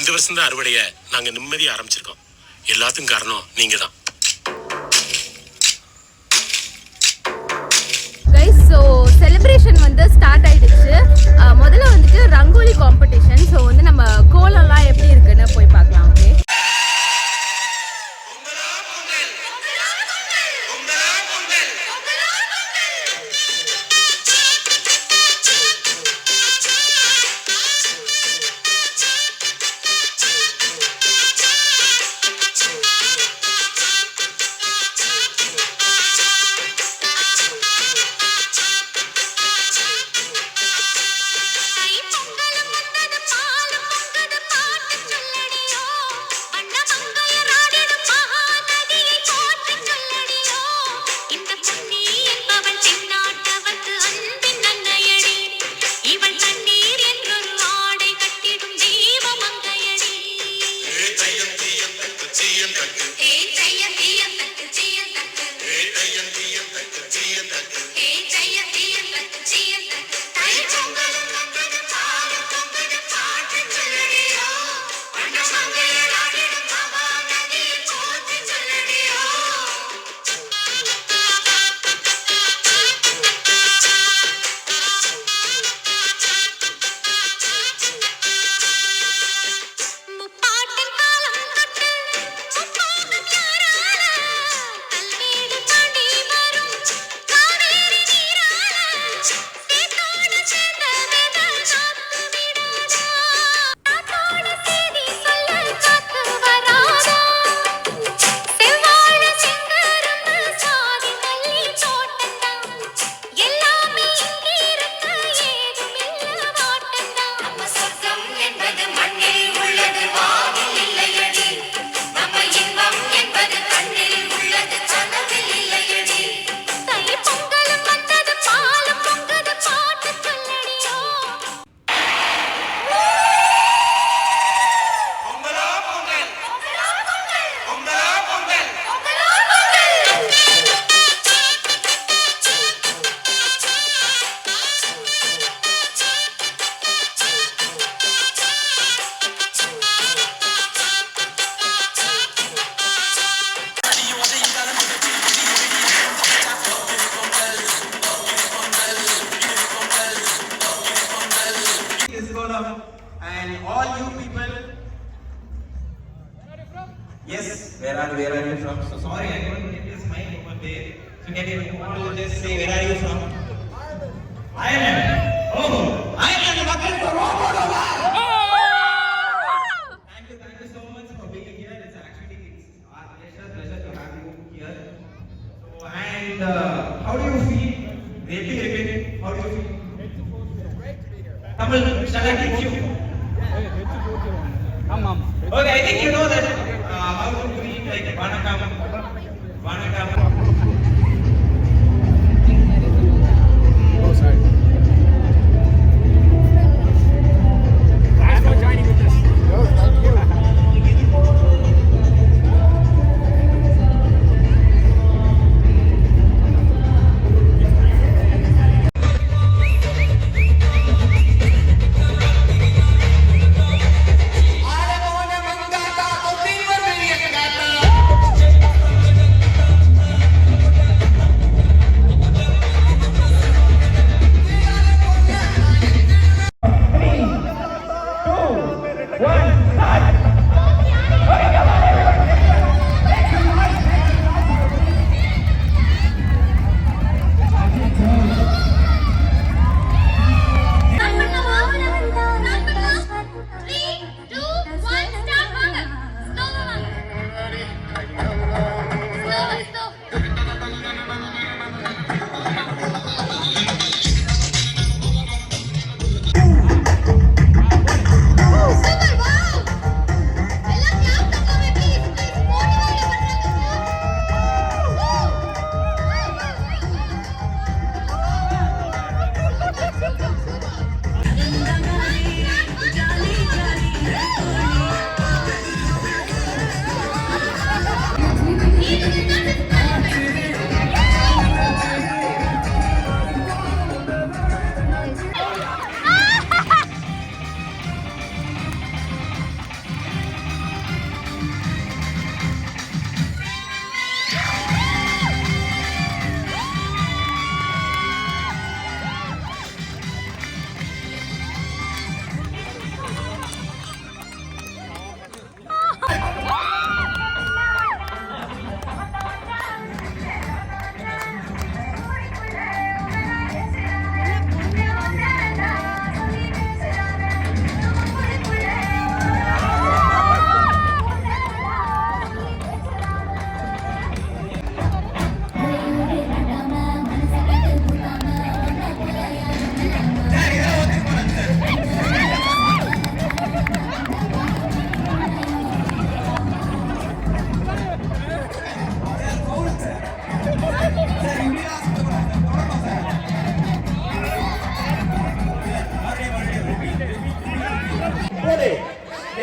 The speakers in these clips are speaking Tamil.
இந்த வருஷம் தான் அறுவடைய நாங்க நிம்மதியா ஆரம்பிச்சிருக்கோம். எல்லாத்துக்கும் காரணம் நீங்க தான். ஸோ செலிப்ரேஷன் வந்து ஸ்டார்ட் ஆயிடுச்சு. முதல்ல வந்துட்டு ரங்கோலி காம்படிஷன். ஸோ வந்து நம்ம கோலம்லாம் எப்படி இருக்குன்னு போய் பார்க்கலாம். Okay, and all you people. Yes, where are you from? So sorry, I couldn't get this mic over there. So can you all just say where are you from? Ireland. Oh, Ireland. Thank you so much for being here. It's our pleasure to have you here. So and how do you feel? Repeat. How do you feel? Tamil, shall I teach you? Okay, I think you know that how to greet like Vanakam.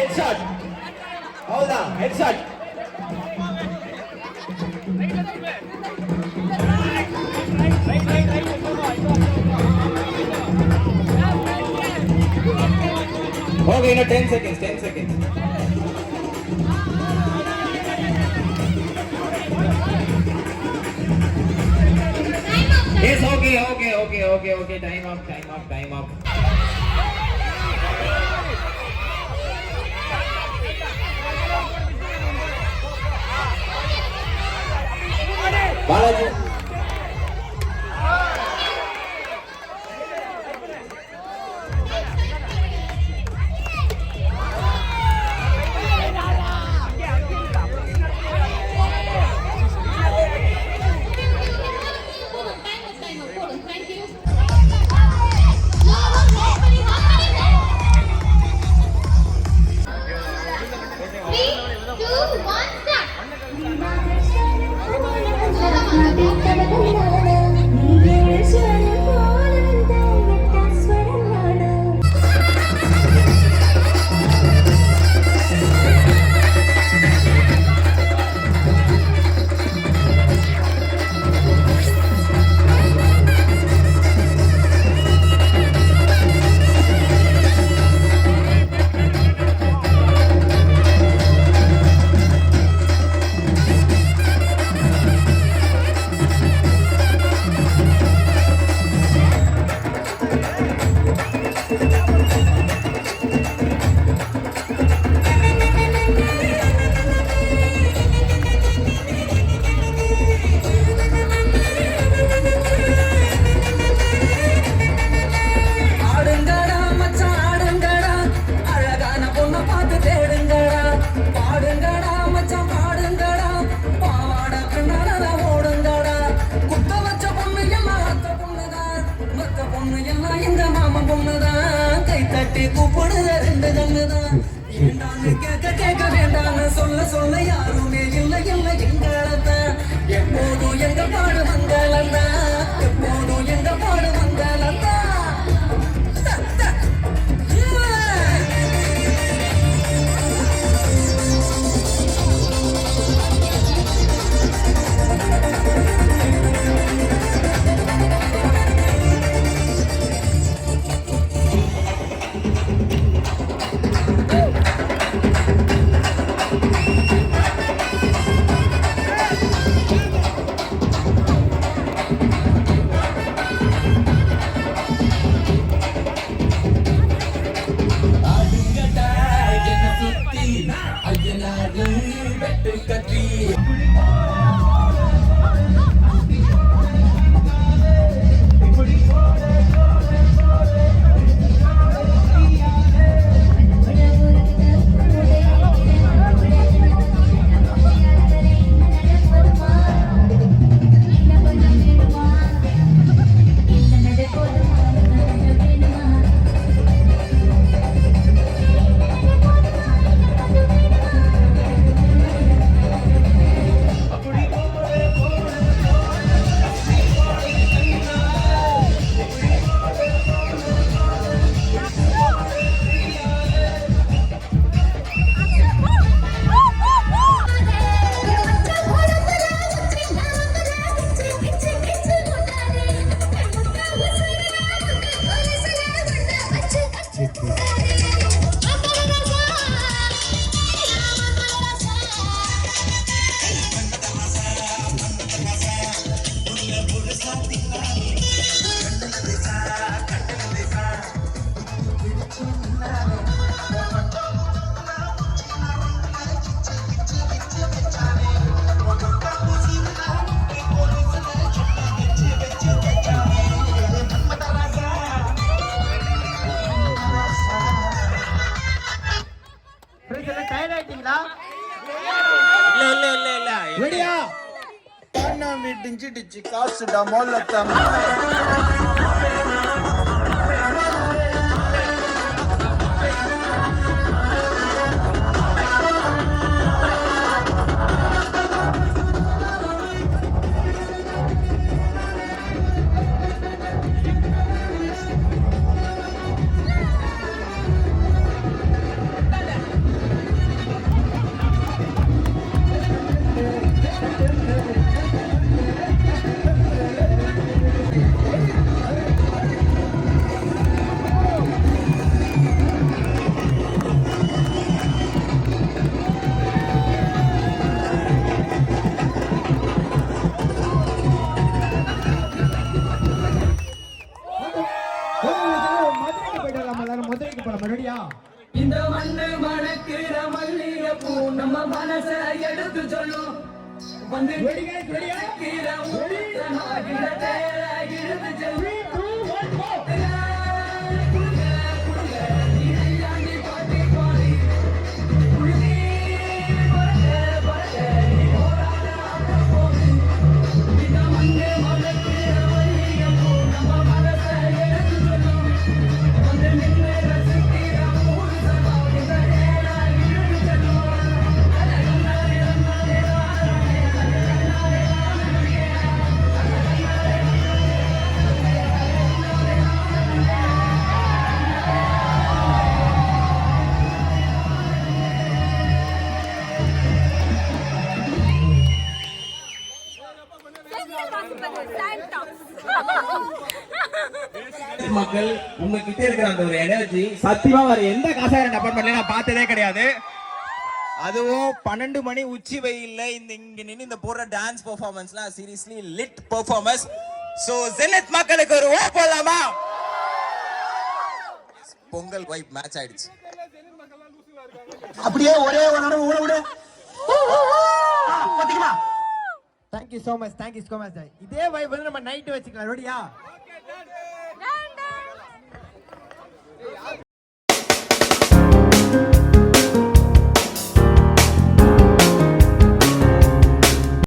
headshot. அவ்வளவுதான் headshot. Okay, இன்னும் 10 seconds, 10 seconds. Yes, okay. Time up. Balaji. கூப்பிடுற ரெண்டு கண்ணுதான் கேட்க வேண்டான்னு சொல்ல யாருமே இல்லை எங்களத்தான் எப்போதும் எங்க பாடு மங்களந்தான் எப்போதும் எங்க பாடு மங்களந்தான் ரெடியா கண்ணா மீட்டிஞ்சிடுச்சு காசுடா மொல்லத்தம் நம்ம மனச எடுத்து சொல்லும் வந்து மக்கள் உங்ககிட்ட இருக்கிற அந்த ஒரு எனர்ஜி சத்தியமா வேற எந்த காசாரன் அபார்ட்மெண்ட்ல நான் பார்த்ததே கிடையாது. அதுவும் 12 மணி உச்சி வெயில்ல இங்க நின்னு இந்த போடுற டான்ஸ் பெர்ஃபார்மன்ஸ்லாம் சீரியஸ்லி லிட் பெர்ஃபார்மன்ஸ். சோ ஜெனத் மக்களுக்கு ஒரு ஓ போடலாமா? பொங்கல் வைப் மேட்ச் ஆயிடுச்சு. அப்படியே ஒரே ஒரு தடவை ஊட விடு. பாத்தீங்களா? Thank you so much. Thank you so much. இதே வைப் வந்து நம்ம நைட் வச்சுக்கலாம். ரெடியா?